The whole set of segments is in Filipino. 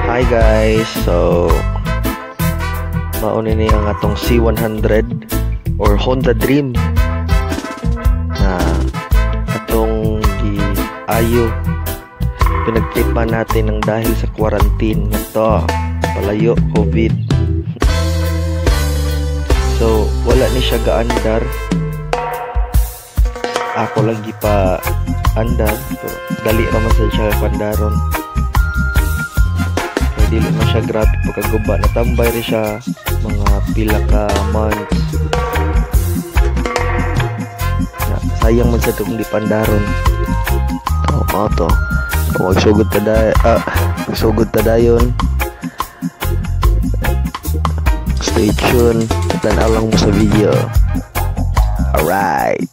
Hi guys, so mauna ni ang atong C100 or Honda Dream na atong giayo pinagtripan natin ng dahil sa quarantine na to, palayo COVID. So wala ni siya gaandar, ako lang gipa andar, pero dali naman sa siya pandaron. Dili man siya grabe pagkaguba, natambay rin siya mga pila ka months. Sayang man sa itong di pandaron. To magsugod ta dayon. Stay tuned, tanaw lang mo sa video. Alright.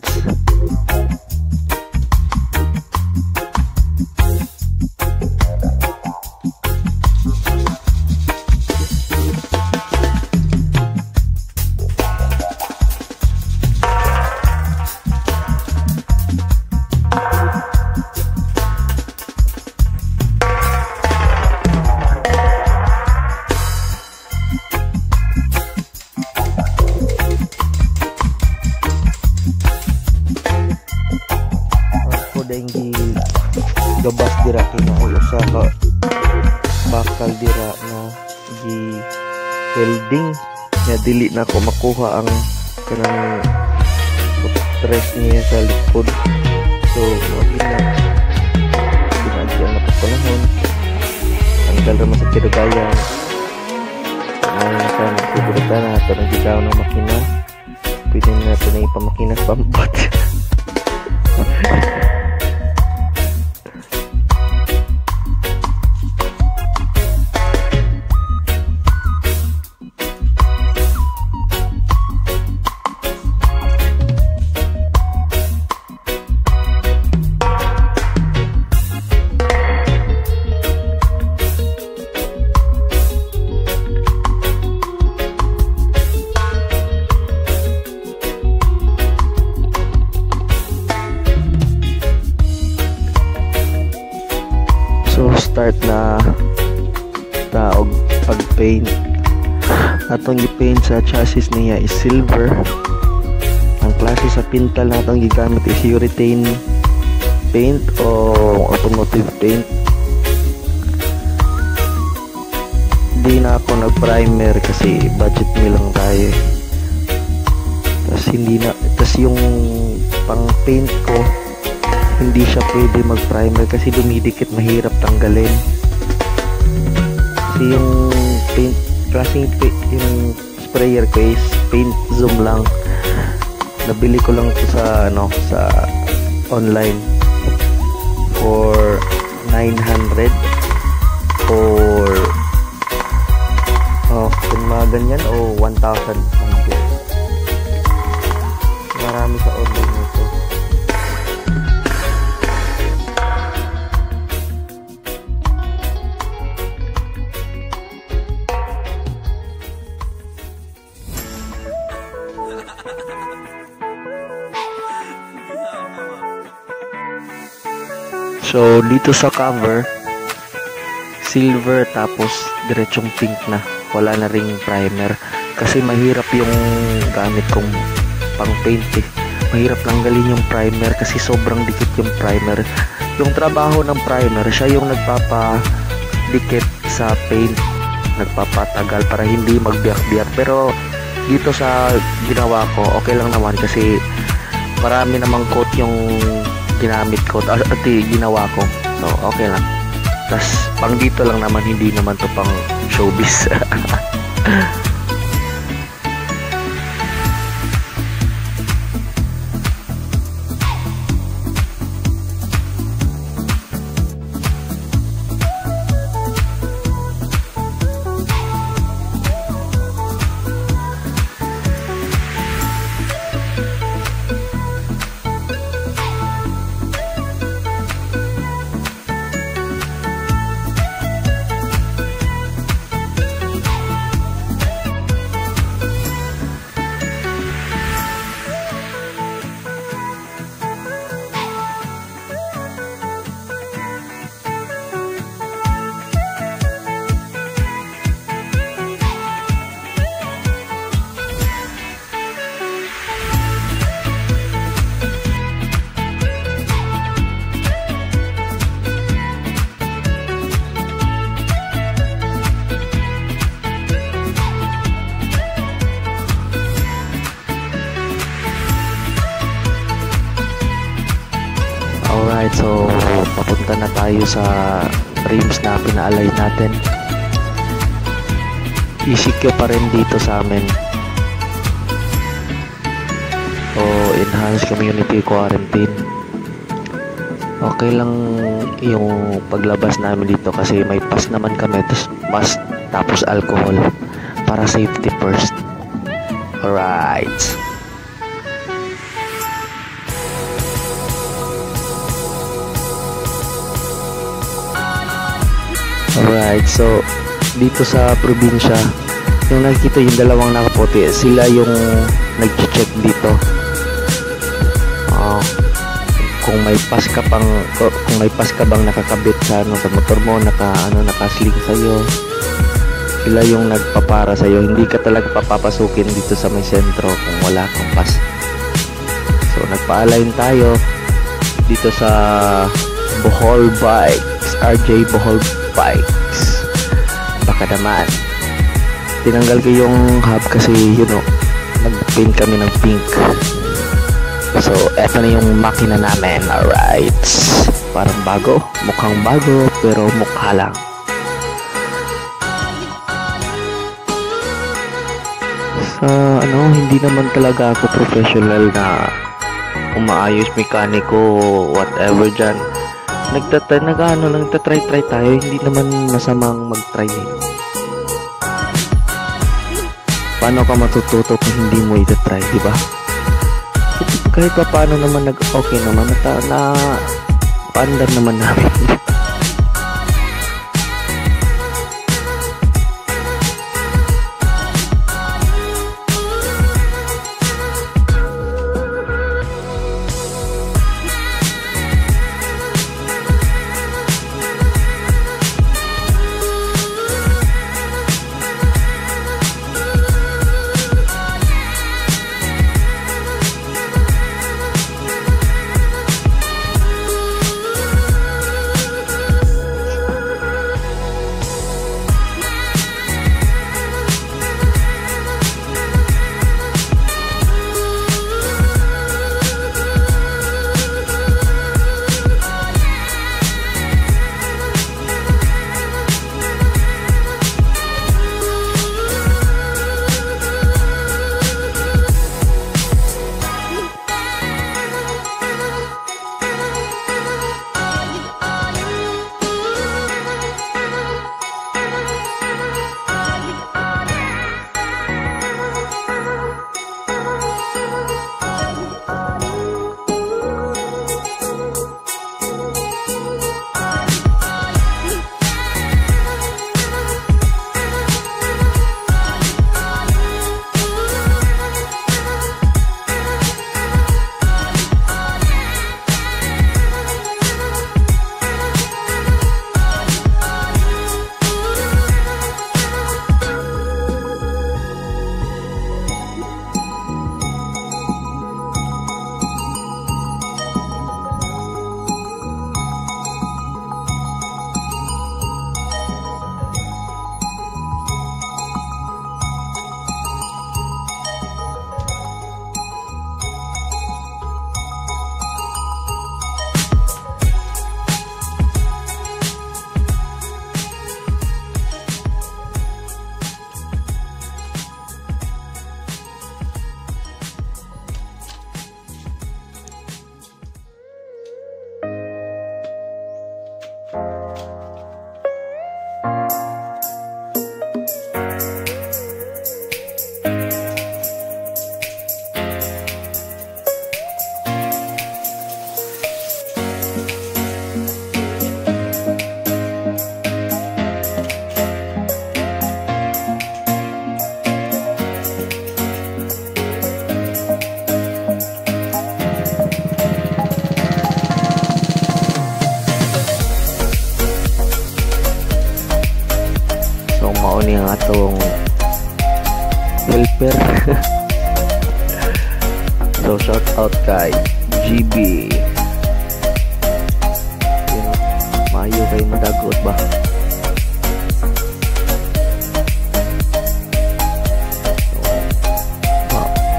Denggi gabas dira kina usa ka bakal dira na gi welding nya dili na ko makuha ang kanang stress niya sa likod. So wala na siya na panahon tanggal ra sa kidugayan sa nagkubutan na ito nang gidaw ng makina, pwede na ito na ipamakina sa pambot. So start na taog pag-paint. Atong gi-paint sa chassis niya is silver. Ang klase sa pintal natong gigamit is urethane paint o automotive paint. Di na ako nag-primer kasi budget meal lang tayo. Tas yung pang-paint ko hindi siya pwede mag-primer kasi dumidikit, mahirap tanggalin. Kasi yung paint, klaseng yung sprayer ko is paint zoom lang. Nabili ko lang ito sa sa online for 900 or kung mga ganyan o 1,000. Marami sa online nito. So dito sa cover silver tapos diretsong pink na, wala na ring primer kasi mahirap yung gamit kong pang paint mahirap tanggalin yung primer kasi sobrang dikit yung primer. Yung trabaho ng primer, siya yung nagpapadikit sa paint, nagpapatagal para hindi magbiyak-biyak, pero dito sa ginawa ko okay lang naman kasi marami namang coat yung ginamit ko at ginawa ko, so okay lang. Tas pang dito lang naman, hindi naman to pang showbiz. So papunta na tayo sa rims na pinaalay natin. ECQ pa rin dito sa amin. So enhanced community quarantine. Okay lang yung paglabas namin dito kasi may pass naman kami, tapos alcohol para safety first. Alright. Alright, so dito sa probinsya, yung nakikita yung dalawang nakaputi, sila yung nag-check dito. Kung may pass ka bang nakakabit sa sa motor mo, nakasling sa iyo, sila yung nagpapara sa iyo. Hindi ka talaga papapasukin dito sa may sentro kung wala kang pass. So nagpa-align tayo dito sa Bohol Bikes, RJ Bohol Bikes. Baka naman tinanggal ko yung hub kasi nag-paint kami ng pink. So eto na yung makina namin. Alright, parang bago, mukhang bago pero mukha lang. Sa hindi naman talaga ako professional na umaayos, mekaniko, whatever dyan. Nagtatry tayo. Hindi naman masamang mag-try eh. Paano ka matututo kung hindi mo ita-try, diba? Kahit pa paano naman okay naman na paandar naman namin. Ang atong helper. So shout out kay GB. Maayo kay madagot ba?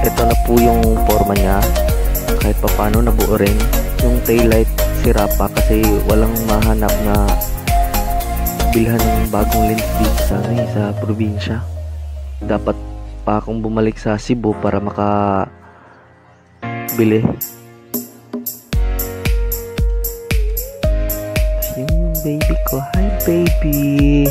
Ito na po yung forma niya. Kahit pa paano nabuo rin. Yung taillight sira pa kasi kasi walang mahanap na bilhan ng bagong lens dito sa probinsya. Dapat pa akong bumalik sa Cebu para makabili. Yung baby ko, hi baby.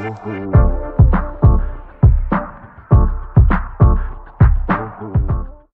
Woohoo.